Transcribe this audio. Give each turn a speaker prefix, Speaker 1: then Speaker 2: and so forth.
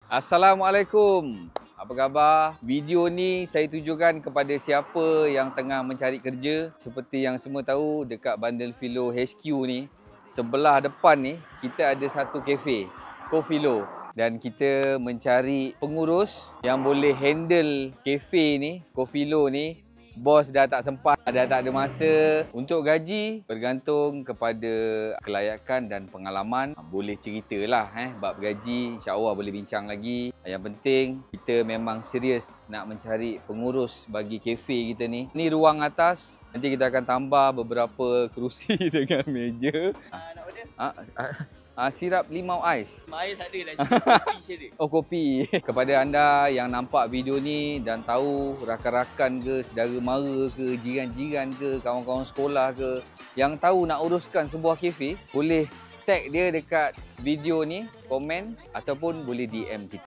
Speaker 1: Assalamualaikum. Apa khabar? Video ni saya tujukan kepada siapa yang tengah mencari kerja. Seperti yang semua tahu, dekat Bundle Philo HQ ni, sebelah depan ni kita ada satu kafe, Cofilo. Dan kita mencari pengurus yang boleh handle kafe ni, Cofilo ni. Bos dah tak sempat, dah tak ada masa. Untuk gaji bergantung kepada kelayakan dan pengalaman. Boleh ceritalah bab gaji, insya-Allah boleh bincang lagi. Yang penting kita memang serius nak mencari pengurus bagi kafe kita ni. Ni ruang atas. Nanti kita akan tambah beberapa kerusi dengan meja.
Speaker 2: Nak order?
Speaker 1: Sirap limau ais.
Speaker 2: Air tak ada lah, kopi je ada.
Speaker 1: Oh, kopi. Kepada anda yang nampak video ni dan tahu rakan-rakan ke, saudara mara ke, jiran-jiran ke, kawan-kawan sekolah ke, yang tahu nak uruskan sebuah kafe, boleh tag dia dekat video ni, komen ataupun boleh DM kita.